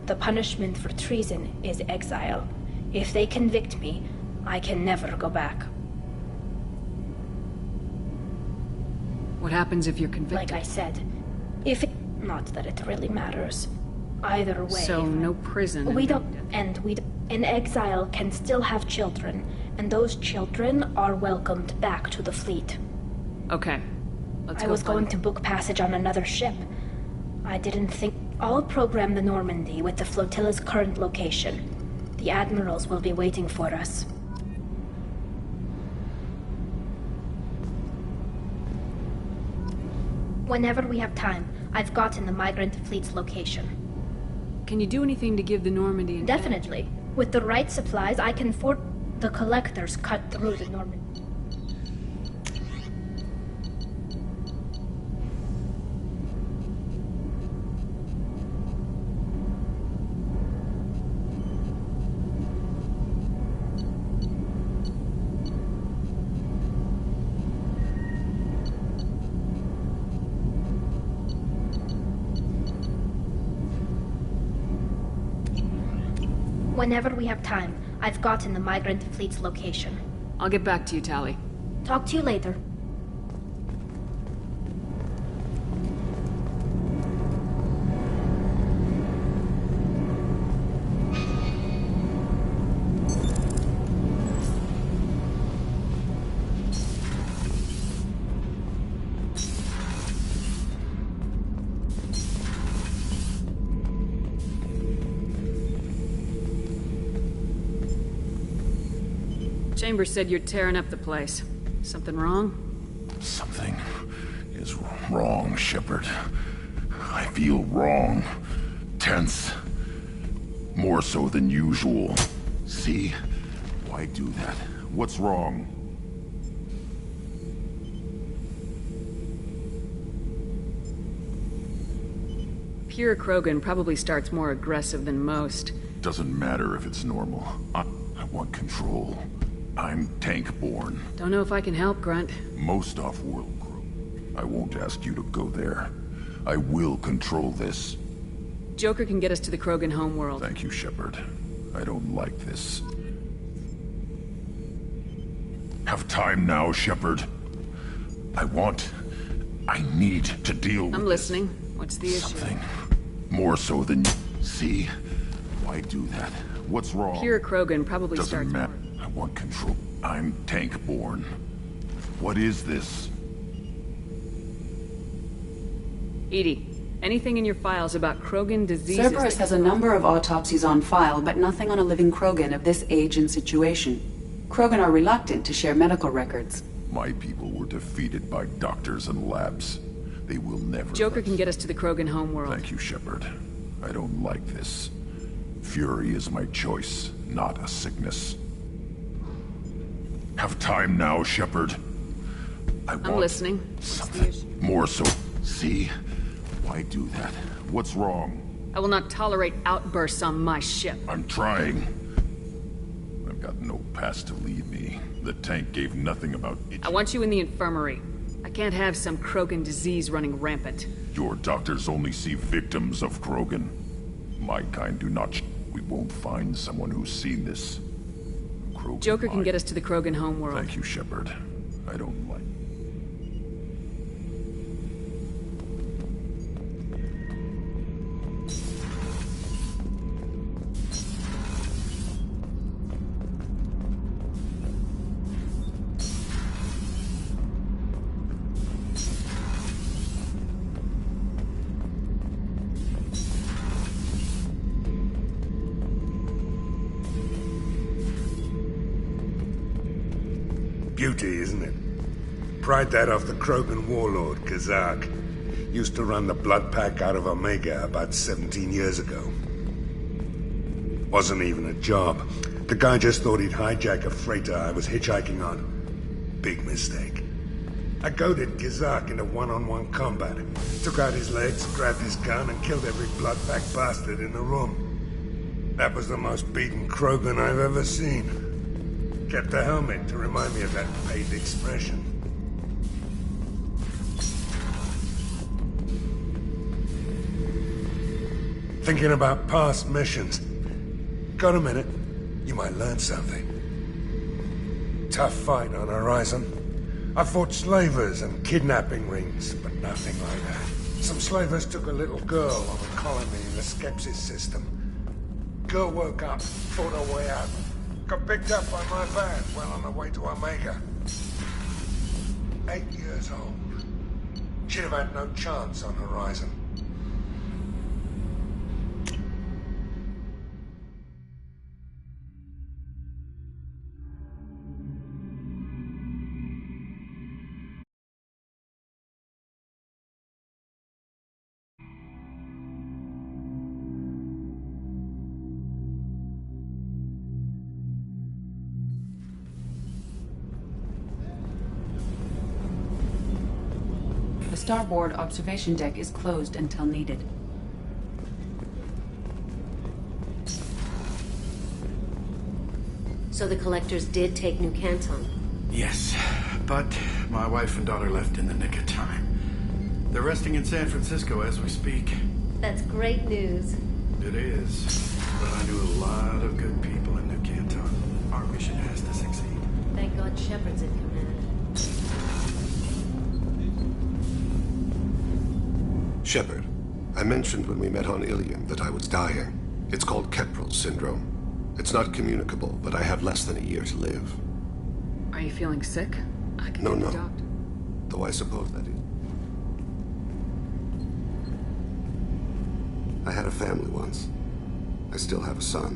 The punishment for treason is exile. If they convict me, I can never go back. What happens if you're convicted? Like I said, if it... Not that it really matters. Either way... So, no prison. An exile can still have children, and those children are welcomed back to the fleet. Okay. Let's go. I was going to book passage on another ship. I didn't think... I'll program the Normandy with the flotilla's current location. The admirals will be waiting for us. Whenever we have time, I've gotten the migrant fleet's location. Can you do anything to give the Normandy an Definitely. With the right supplies, I can fort... The collectors cut through the Normandy. Whenever we have time, I've gotten the migrant fleet's location. I'll get back to you, Tally. Talk to you later. Chambers said you're tearing up the place. Something wrong? Something is wrong, Shepard. I feel wrong. Tense. More so than usual. See? Why do that? What's wrong? Pure Krogan probably starts more aggressive than most. Doesn't matter if it's normal. I want control. I'm tank-born. Don't know if I can help, Grunt. Most off-world crew. I won't ask you to go there. I will control this. Joker can get us to the Krogan homeworld. Thank you, Shepard. I don't like this. Have time now, Shepard. I need to deal with I'm listening. What's the issue? Something more so than... See? Why do that? What's wrong? Pure Krogan probably Doesn't starts matter. more. I want control. I'm tank-born. What is this? EDI, anything in your files about Krogan diseases? Cerberus has a number of autopsies on file, but nothing on a living Krogan of this age and situation. Krogan are reluctant to share medical records. My people were defeated by doctors and labs. They will never... Joker can get us to the Krogan homeworld. Thank you, Shepard. I don't like this. Fury is my choice, not a sickness. Have time now, Shepard. I'm listening. What's the issue? More so. See? Why do that? What's wrong? I will not tolerate outbursts on my ship. I'm trying. I've got no past to lead me. The tank gave nothing about it. I want you in the infirmary. I can't have some Krogan disease running rampant. Your doctors only see victims of Krogan. My kind do not... We won't find someone who's seen this. Krogan Joker can get us to the Krogan homeworld. Thank you, Shepard. I don't like... Beauty, isn't it? Pried that off the Krogan warlord, Kazak. Used to run the blood pack out of Omega about 17 years ago. Wasn't even a job. The guy just thought he'd hijack a freighter I was hitchhiking on. Big mistake. I goaded Kazak into one-on-one combat. Took out his legs, grabbed his gun, and killed every blood pack bastard in the room. That was the most beaten Krogan I've ever seen. Kept the helmet to remind me of that paid expression. Thinking about past missions. Got a minute? You might learn something. Tough fight on Horizon. I fought slavers and kidnapping rings, but nothing like that. Some slavers took a little girl on a colony in the Skepsis system. Girl woke up, fought her way out. Got picked up by my van, well on her way to Omega. 8 years old. She'd have had no chance on Horizon. The starboard observation deck is closed until needed. So the collectors did take New Canton? Yes, but my wife and daughter left in the nick of time. They're resting in San Francisco as we speak. That's great news. It is, but I knew a lot of good people in New Canton. Our mission has to succeed. Thank God Shepard's in command. Shepard, I mentioned when we met on Ilium that I was dying. It's called Keprel syndrome. It's not communicable, but I have less than a year to live. Are you feeling sick? I can No, get no. the doctor. Though I suppose that is. I had a family once. I still have a son.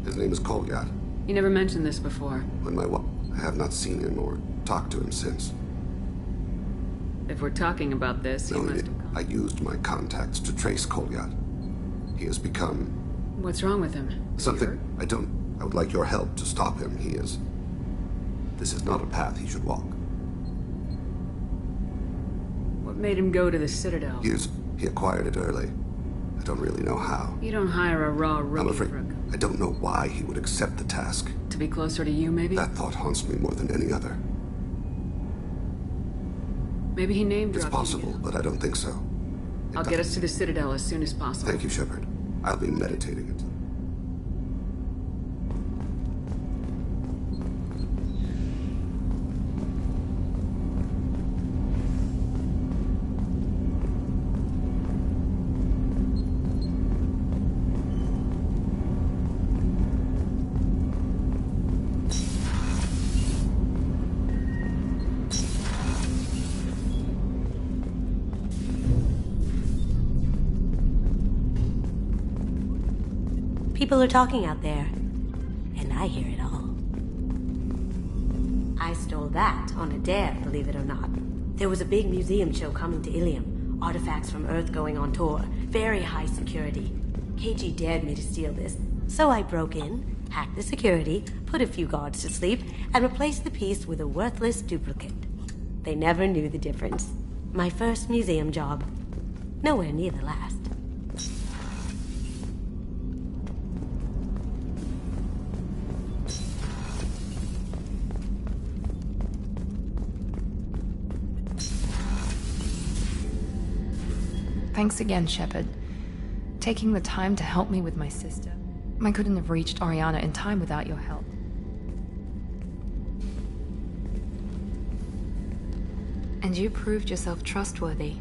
His name is Kolyat. You never mentioned this before. When I have not seen him or talked to him since. If we're talking about this, he must have gone. I used my contacts to trace Kolyat. He has become... What's wrong with him? Is he something hurt? I would like your help to stop him. This is not a path he should walk. What made him go to the Citadel? He acquired it early. I don't really know how. You don't hire a raw rookie I'm afraid for I don't know why he would accept the task. to be closer to you, maybe? That thought haunts me more than any other. Maybe he name It's dropped possible, but I don't think so. I'll get us to the Citadel as soon as possible. Thank you, Shepard. I'll be meditating until... People are talking out there, and I hear it all. I stole that on a dare, believe it or not. There was a big museum show coming to Ilium. Artifacts from Earth going on tour. Very high security. KG dared me to steal this, so I broke in, hacked the security, put a few guards to sleep, and replaced the piece with a worthless duplicate. They never knew the difference. My first museum job. Nowhere near the last. Thanks again, Shepard. Taking the time to help me with my sister. I couldn't have reached Oriana in time without your help. And you proved yourself trustworthy.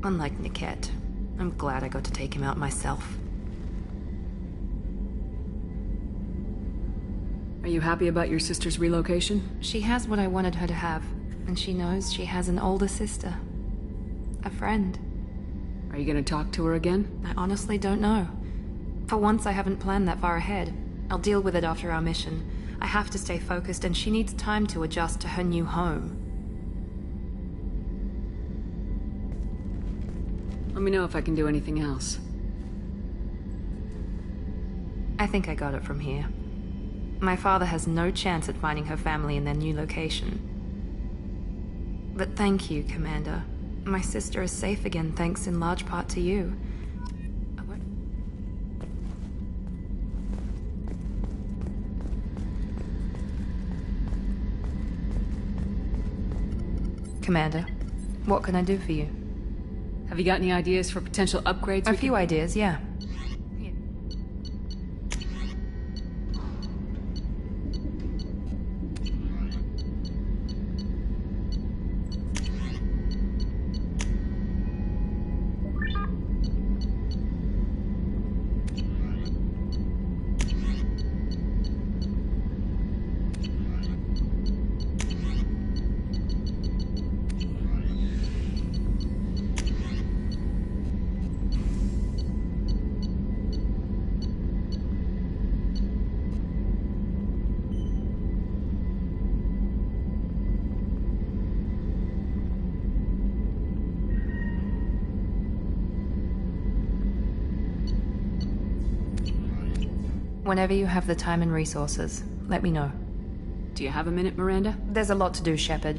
Unlike Niket, I'm glad I got to take him out myself. Are you happy about your sister's relocation? She has what I wanted her to have, and she knows she has an older sister. A friend. Are you gonna talk to her again? I honestly don't know. For once, I haven't planned that far ahead. I'll deal with it after our mission. I have to stay focused, and she needs time to adjust to her new home. Let me know if I can do anything else. I think I got it from here. My father has no chance at finding her family in their new location. But thank you, Commander. My sister is safe again, thanks in large part to you. Commander, what can I do for you? Have you got any ideas for potential upgrades? A few ideas, yeah. Whenever you have the time and resources, let me know. Do you have a minute, Miranda? There's a lot to do, Shepard.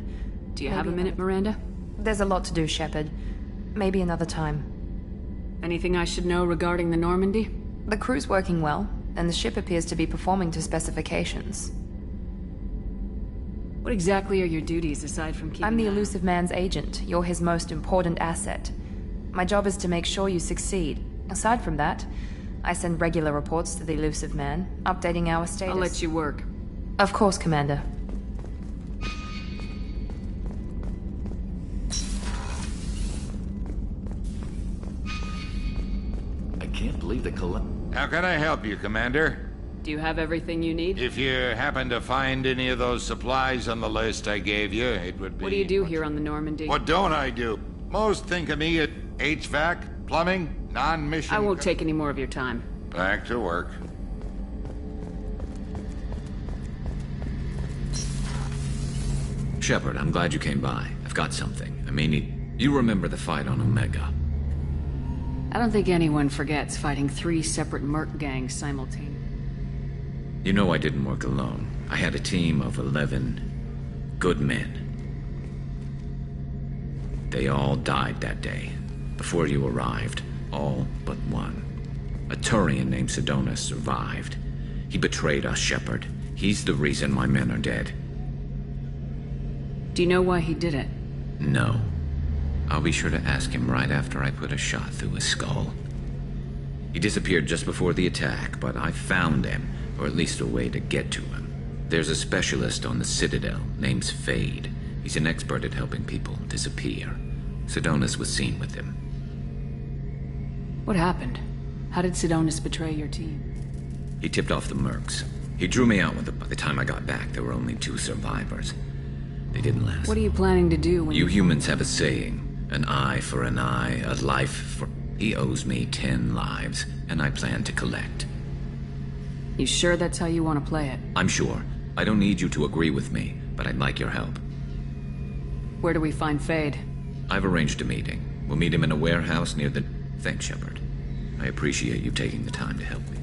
Do you have a minute, Miranda? There's a lot to do, Shepard. Maybe another time. Anything I should know regarding the Normandy? The crew's working well, and the ship appears to be performing to specifications. What exactly are your duties aside from keeping... I'm the Elusive Man's agent. You're his most important asset. My job is to make sure you succeed. Aside from that, I send regular reports to the Elusive Man, updating our status. I'll let you work. Of course, Commander. I can't believe the How can I help you, Commander? Do you have everything you need? If you happen to find any of those supplies on the list I gave you, it would be... What do you do here on the Normandy? What don't I do? Most think of me at HVAC, plumbing, non-mission... I won't take any more of your time. Back to work. Shepard, I'm glad you came by. I've got something. I mean, you remember the fight on Omega. I don't think anyone forgets fighting 3 separate merc gangs simultaneously. You know I didn't work alone. I had a team of 11 good men. They all died that day, before you arrived. All but one. A Turian named Sidonis survived. He betrayed us, Shepard. He's the reason my men are dead. Do you know why he did it? No. I'll be sure to ask him right after I put a shot through his skull. He disappeared just before the attack, but I found him, or at least a way to get to him. There's a specialist on the Citadel, named Fade. He's an expert at helping people disappear. Sidonis was seen with him. What happened? How did Sidonis betray your team? He tipped off the mercs. He drew me out with them. By the time I got back, there were only 2 survivors. They didn't last. What are you planning to do when you humans have a saying. An eye for an eye, a life for... He owes me 10 lives, and I plan to collect. You sure that's how you want to play it? I'm sure. I don't need you to agree with me, but I'd like your help. Where do we find Fade? I've arranged a meeting. We'll meet him in a warehouse near the... Thanks, Shepard. I appreciate you taking the time to help me.